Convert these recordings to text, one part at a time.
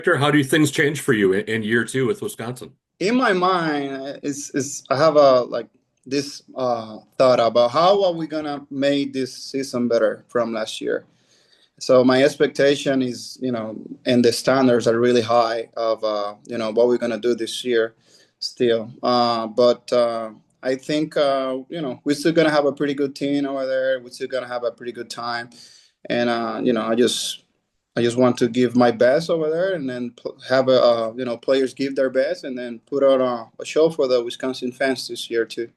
Victor, how do things change for you in year two with Wisconsin? In my mind, is I have a like this thought about how are we gonna make this season better from last year. So my expectation is, and the standards are really high of, what we're gonna do this year, still. But I think, we're still gonna have a pretty good team over there. We're still gonna have a pretty good time, and I just want to give my best over there, and then have players give their best, and then put on a show for the Wisconsin fans this year too.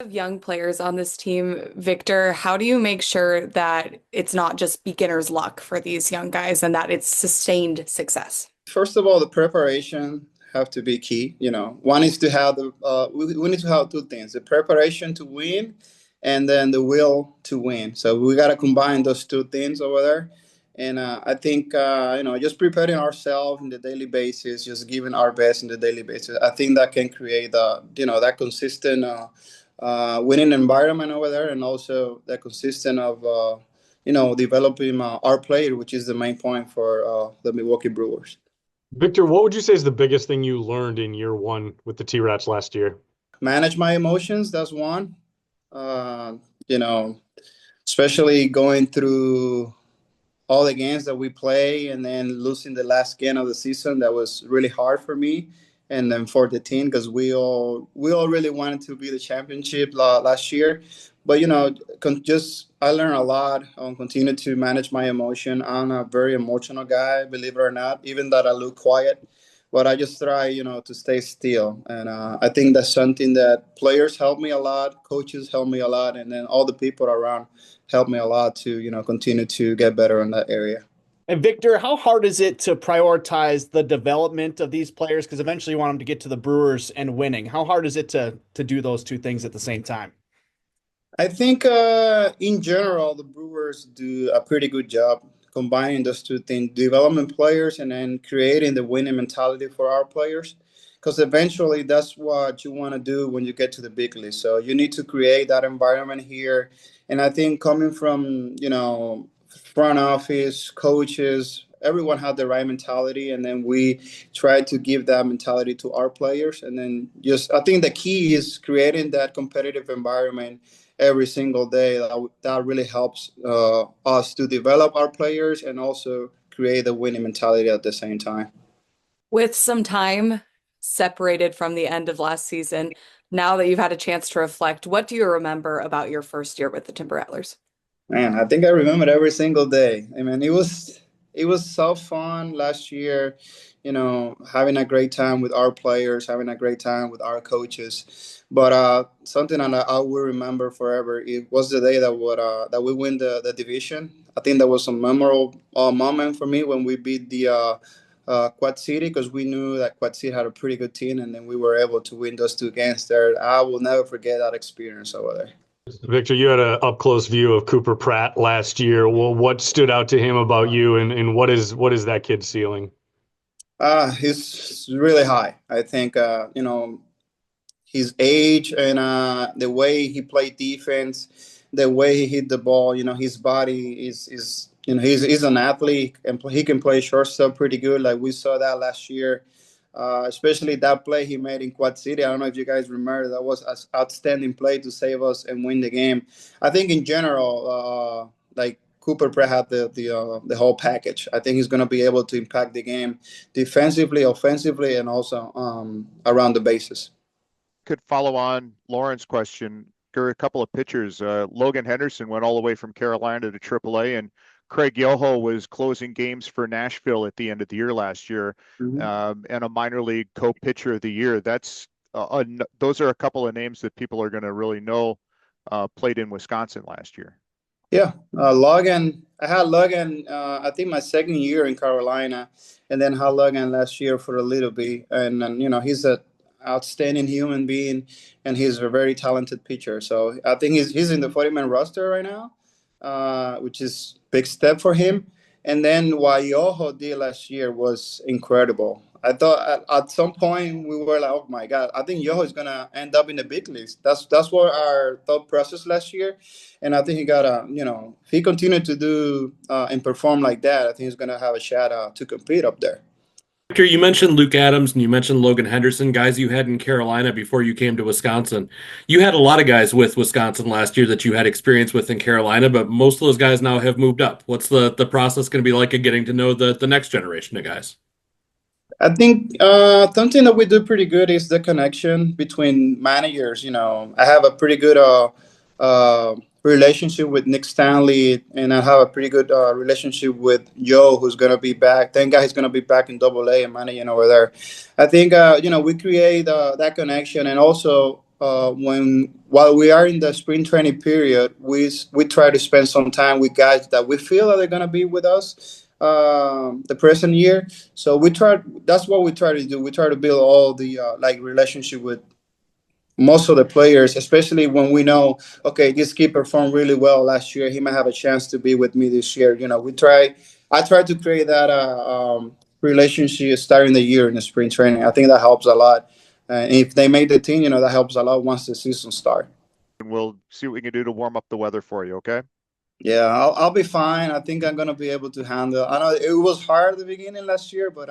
Of young players on this team, Victor, how do you make sure that it's not just beginner's luck for these young guys and that it's sustained success? First of all, the preparation have to be key. One is to have we need to have two things: the preparation to win, and then the will to win. So we got to combine those two things over there. And I think just preparing ourselves in the daily basis, just giving our best in the daily basis. I think that can create that consistent winning environment over there, and also that consistent of developing our player, which is the main point for the Milwaukee Brewers. Victor, what would you say is the biggest thing you learned in year one with the T-Rats last year? Manage my emotions. That's one. Uh, you know, Especially going through all the games that we play, and then losing the last game of the season. That was really hard for me, and then for the team, because we all really wanted to be the championship last year. But just I learned a lot on continue to manage my emotion. I'm a very emotional guy, believe it or not, even that I look quiet. But I just try, to stay still. And I think that's something that players help me a lot, coaches help me a lot, and then all the people around help me a lot to, continue to get better in that area. And Victor, how hard is it to prioritize the development of these players? Because eventually you want them to get to the Brewers and winning. How hard is it to do those two things at the same time? I think in general, the Brewers do a pretty good job combining those two things: development players, and then creating the winning mentality for our players. Because eventually, that's what you want to do when you get to the big league. So you need to create that environment here. And I think coming from, front office, coaches, everyone had the right mentality. And then we try to give that mentality to our players. And then I think the key is creating that competitive environment every single day. That really helps us to develop our players, and also create a winning mentality at the same time. With some time separated from the end of last season, now that you've had a chance to reflect, what do you remember about your first year with the Timber Rattlers? Man, I think I remember every single day. I mean, it was so fun last year, having a great time with our players, having a great time with our coaches. But something that I will remember forever, it was the day that we win the division. I think that was a memorable moment for me when we beat the Quad City, because we knew that Quad City had a pretty good team, and then we were able to win those two games there. I will never forget that experience over there. Victor, you had an up close view of Cooper Pratt last year. Well, what stood out to him about you, and what is that kid's ceiling? He's really high. I think his age, and the way he played defense, the way he hit the ball. His body is he's an athlete, and he can play shortstop pretty good. Like we saw that last year, especially that play he made in Quad City. I don't know if you guys remember, that was an outstanding play to save us and win the game. I think in general, like Cooper Pratt had the whole package. I think he's going to be able to impact the game defensively, offensively, and also around the bases. Could follow on Lauren's question. There are a couple of pitchers. Logan Henderson went all the way from Carolina to AAA, and Craig Yoho was closing games for Nashville at the end of the year last year, and a minor league co-pitcher of the year. Those are a couple of names that people are going to really know played in Wisconsin last year. Yeah, Logan. I had Logan. I think my second year in Carolina, and then had Logan last year for a little bit. And he's an outstanding human being, and he's a very talented pitcher. So I think he's in the 40-man roster right now, which is big step for him. And then what Yoho did last year was incredible. I thought at some point we were like, oh my God, I think Yoho is gonna end up in the big leagues. That's what our thought process last year, and I think he got if he continued to do and perform like that, I think he's gonna have a shot to compete up there. Victor, you mentioned Luke Adams and you mentioned Logan Henderson, guys you had in Carolina before you came to Wisconsin. You had a lot of guys with Wisconsin last year that you had experience with in Carolina, but most of those guys now have moved up. What's the process going to be like of getting to know the next generation of guys? I think something that we do pretty good is the connection between managers. I have a pretty good relationship with Nick Stanley, and I have a pretty good relationship with Joe, who's going to be back. Thank God he's going to be back in Double A and managing over there. I think we create that connection, and also while we are in the spring training period, we try to spend some time with guys that we feel that they're going to be with us the present year. So that's what we try to do. We try to build all the relationship with most of the players, especially when we know, okay, this kid performed really well last year, he might have a chance to be with me this year. I try to create that relationship starting the year in the spring training. I think that helps a lot. And if they make the team, that helps a lot once the season starts. And we'll see what we can do to warm up the weather for you. Okay. Yeah, I'll be fine. I think I'm gonna be able to handle. I know it was hard at the beginning last year, but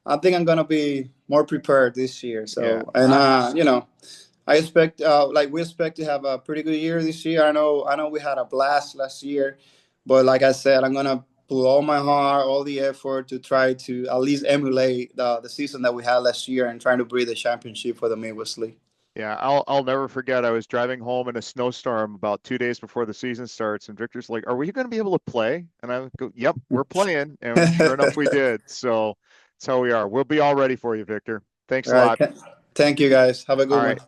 I think I'm gonna be more prepared this year. So, Yeah. and I expect we expect to have a pretty good year this year. I know we had a blast last year, but like I said, I'm gonna put all my heart, all the effort to try to at least emulate the season that we had last year and trying to bring the championship for the Midwest League. Yeah, I'll never forget. I was driving home in a snowstorm about 2 days before the season starts, and Victor's like, "Are we going to be able to play?" And I would go, "Yep, we're playing." And sure enough, we did. So that's how we are. We'll be all ready for you, Victor. Thanks All a right. lot. Thank you guys. Have a All good right. one.